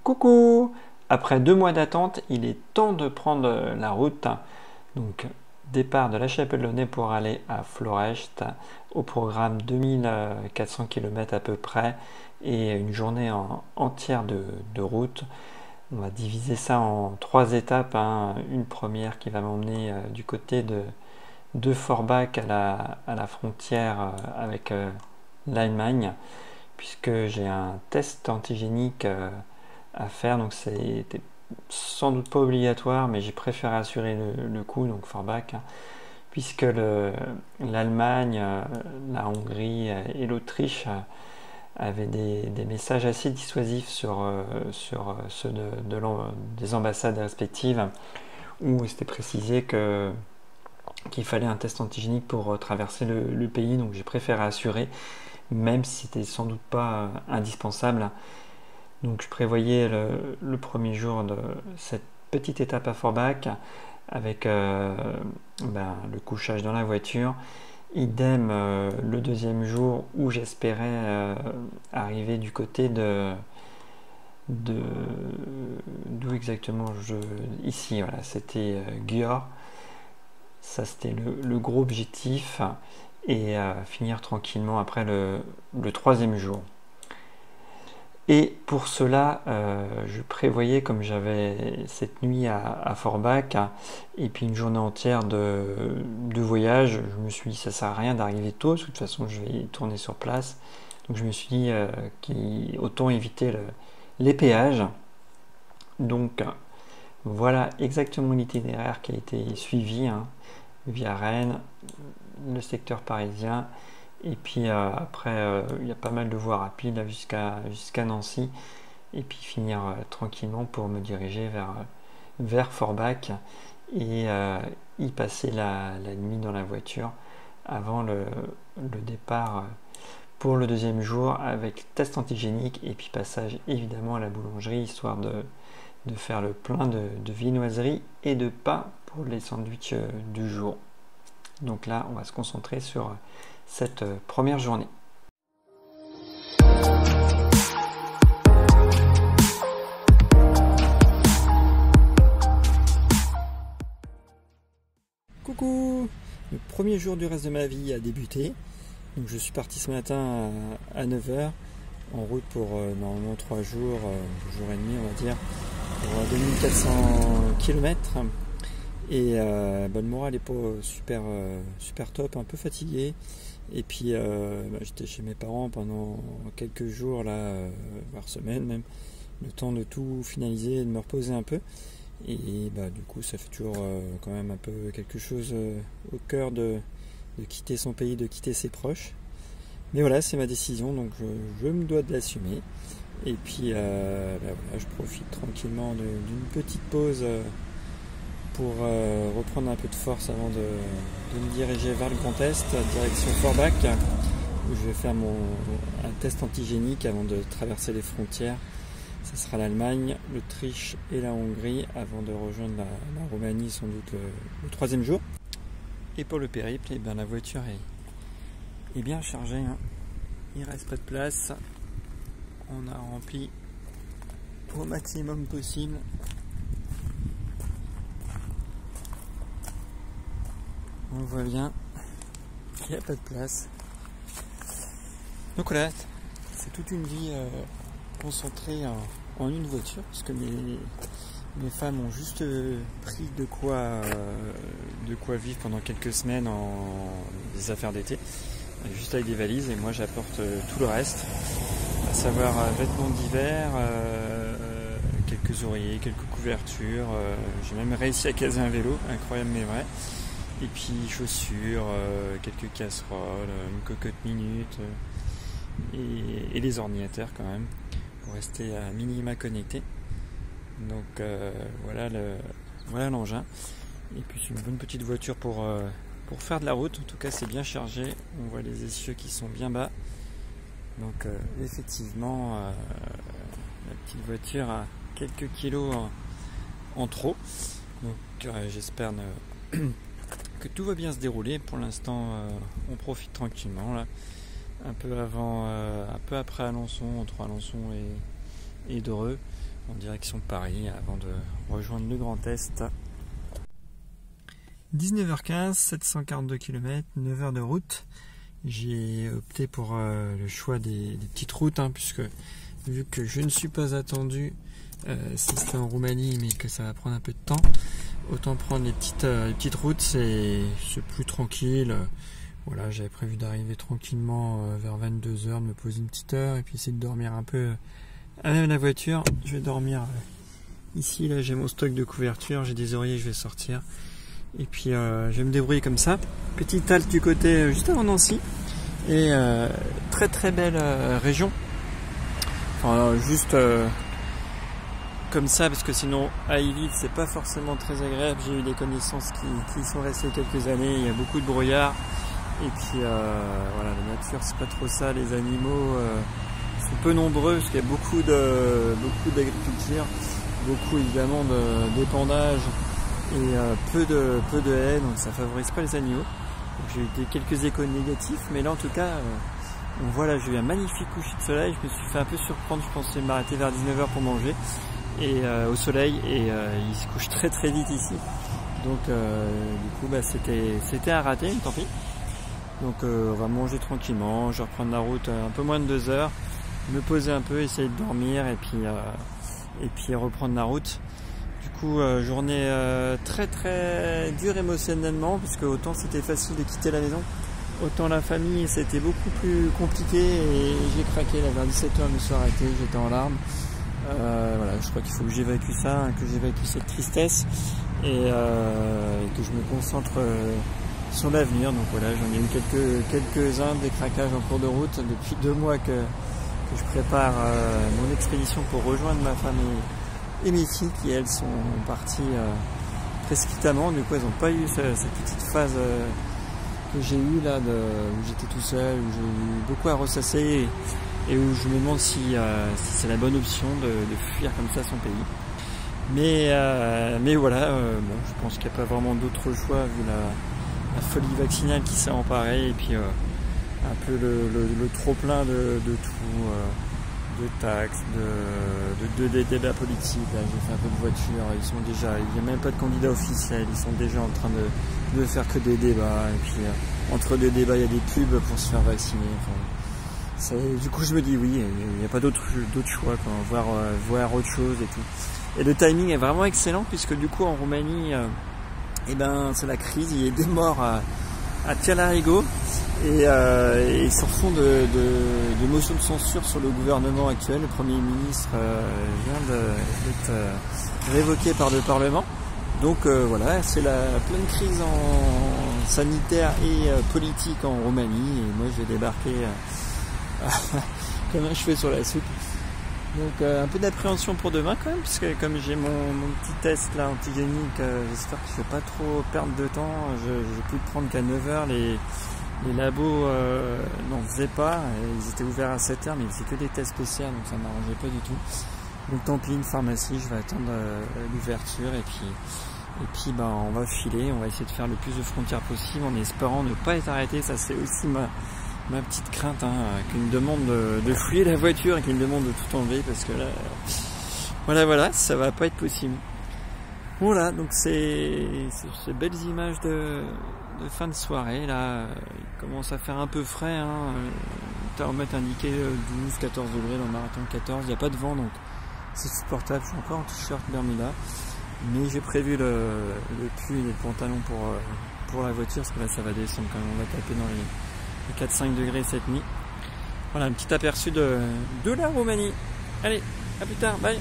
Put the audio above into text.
Coucou! Après 2 mois d'attente, il est temps de prendre la route. Donc, départ de La Chapelle-Launay pour aller à Florest, au programme 2400 km à peu près, et une journée entière de route. On va diviser ça en 3 étapes, hein. Une première qui va m'emmener du côté de Forbach à la frontière avec l'Allemagne, puisque j'ai un test antigénique à faire, donc c'était sans doute pas obligatoire, mais j'ai préféré assurer le coup, donc Forbach, puisque l'Allemagne, la Hongrie et l'Autriche avaient des messages assez dissuasifs sur ceux des ambassades respectives, où c'était précisé qu'il fallait un test antigénique pour traverser le pays, donc j'ai préféré assurer, même si c'était sans doute pas indispensable. Donc je prévoyais le premier jour de cette petite étape à Forbach avec le couchage dans la voiture. Idem le deuxième jour où j'espérais arriver du côté d'où exactement ici, voilà, c'était Győr. Ça c'était le gros objectif, et finir tranquillement après le troisième jour. Et pour cela, je prévoyais, comme j'avais cette nuit à Forbach et puis une journée entière de voyage, je me suis dit ça sert à rien d'arriver tôt, parce que de toute façon je vais tourner sur place. Donc je me suis dit qu'autant éviter les péages. Donc voilà exactement l'itinéraire qui a été suivi, hein, via Rennes, le secteur parisien. Et puis après, il y a pas mal de voies rapides jusqu'à Nancy. Et puis finir tranquillement pour me diriger vers Forbach et y passer la nuit dans la voiture avant le départ pour le deuxième jour, avec test antigénique et puis passage évidemment à la boulangerie, histoire de faire le plein de viennoiseries et de pain pour les sandwichs du jour. Donc là, on va se concentrer sur cette première journée. Coucou! Le premier jour du reste de ma vie a débuté. Donc je suis parti ce matin à 9h, en route pour normalement 3 jours, jour et demi on va dire, pour 2400 km. Et le moral n'est pas super top, un peu fatigué. Et puis j'étais chez mes parents pendant quelques jours, là, voire semaines même, le temps de tout finaliser et de me reposer un peu. Et du coup ça fait toujours quand même un peu quelque chose au cœur de quitter son pays, de quitter ses proches. Mais voilà, c'est ma décision, donc je me dois de l'assumer. Et puis voilà, je profite tranquillement d'une petite pause pour reprendre un peu de force avant de me diriger vers le Grand Est, direction Forbach, où je vais faire un test antigénique avant de traverser les frontières. Ce sera l'Allemagne, l'Autriche et la Hongrie, avant de rejoindre la Roumanie sans doute le troisième jour. Et pour le périple, la voiture est bien chargée, hein. Il reste pas de place. On a rempli au maximum possible. On voit bien qu'il n'y a pas de place. Donc voilà, c'est toute une vie concentrée en une voiture, parce que mes femmes ont juste pris de quoi vivre pendant quelques semaines en des affaires d'été, juste avec des valises, et moi j'apporte tout le reste, à savoir vêtements d'hiver, quelques oreillers, quelques couvertures, j'ai même réussi à caser un vélo, incroyable mais vrai. Et puis chaussures, quelques casseroles, une cocotte minute et les ordinateurs quand même, pour rester à minima connecté. Donc voilà l'engin. Et puis c'est une bonne petite voiture pour faire de la route. En tout cas c'est bien chargé, on voit les essieux qui sont bien bas. Donc effectivement la petite voiture a quelques kilos en trop. Donc j'espère que tout va bien se dérouler. Pour l'instant on profite tranquillement là. Un peu après Alençon, entre Alençon et Dreux, en direction de Paris avant de rejoindre le Grand Est. 19h15, 742 km, 9 heures de route. J'ai opté pour le choix des petites routes, puisque vu que je ne suis pas attendu si c'était en Roumanie, mais que ça va prendre un peu de temps, autant prendre les petites routes, c'est plus tranquille. Voilà, j'avais prévu d'arriver tranquillement vers 22h, de me poser une petite heure et puis essayer de dormir un peu à même la voiture. Je vais dormir ici, là j'ai mon stock de couverture, j'ai des oreillers, je vais sortir. Et puis je vais me débrouiller comme ça. Petite halte du côté juste avant Nancy. Et très très belle région. Enfin juste comme ça, parce que sinon à y vivre c'est pas forcément très agréable. J'ai eu des connaissances qui y sont restées quelques années, il y a beaucoup de brouillard. Et puis voilà, la nature c'est pas trop ça, les animaux sont peu nombreux parce qu'il y a beaucoup d'agriculture, beaucoup évidemment d'épandage et peu de haies, donc ça favorise pas les animaux. J'ai eu quelques échos négatifs, mais là en tout cas on voit là, j'ai eu un magnifique coucher de soleil. Je me suis fait un peu surprendre, je pensais m'arrêter vers 19h pour manger et au soleil, et il se couche très très vite ici, donc du coup c'était un raté, mais tant pis. Donc on va manger tranquillement, je vais reprendre la route un peu moins de 2 heures, me poser un peu, essayer de dormir et puis reprendre la route. Du coup journée très très dure émotionnellement, puisque autant c'était facile de quitter la maison, autant la famille c'était beaucoup plus compliqué, et j'ai craqué là vers 17h, je me suis arrêté, j'étais en larmes. Voilà, je crois qu'il faut que j'évacue ça, que j'évacue cette tristesse et que je me concentre sur l'avenir. Donc voilà, j'en ai eu quelques-uns des craquages en cours de route depuis 2 mois que je prépare mon expédition pour rejoindre ma femme et mes filles qui elles sont parties précipitamment. Du coup elles n'ont pas eu cette petite phase que j'ai eue là où j'étais tout seul, où j'ai eu beaucoup à ressasser et où je me demande si c'est la bonne option de fuir comme ça son pays. Mais voilà, bon, je pense qu'il n'y a pas vraiment d'autre choix vu la folie vaccinale qui s'est emparée, et puis un peu le trop plein de tout, de taxes, de débats politiques. Là, j'ai fait un peu de voiture, il n'y a même pas de candidat officiel, ils sont déjà en train de faire que des débats, et puis entre deux débats il y a des pubs pour se faire vacciner. Enfin, du coup je me dis oui, il n'y a pas d'autre choix, quoi, voir autre chose et tout. Et le timing est vraiment excellent, puisque du coup en Roumanie, c'est la crise, il y a des morts à Tira-Larigo, et sur fond de motion de censure sur le gouvernement actuel. Le Premier ministre vient d'être révoqué par le Parlement. Donc voilà, c'est la pleine crise sanitaire et politique en Roumanie, et moi je vais débarquer comme un cheveu sur la soupe. Donc un peu d'appréhension pour demain quand même, puisque comme j'ai mon petit test là antigénique, j'espère que je ne vais pas trop perdre de temps. J'ai pu le prendre qu'à 9h, les labos n'en faisaient pas, ils étaient ouverts à 7h, mais c'est que des tests PCR, donc ça ne m'arrangeait pas du tout. Donc tant pis, une pharmacie, je vais attendre l'ouverture, et puis on va filer, on va essayer de faire le plus de frontières possible en espérant ne pas être arrêté. Ça c'est aussi ma petite crainte, qu'il me demande de fouiller la voiture et qu'il me demande de tout enlever, parce que là voilà, ça va pas être possible. Voilà, donc c'est ces belles images de fin de soirée là. Il commence à faire un peu frais, le thermomètre indiqué 12-14 degrés dans le marathon 14, il n'y a pas de vent, donc c'est supportable. Je suis encore en t-shirt Bermuda, mais j'ai prévu le pull et le pantalon pour la voiture, parce que là ça va descendre quand même, on va taper dans les 4-5 degrés cette nuit. Voilà, un petit aperçu de la Roumanie. Allez, à plus tard, bye.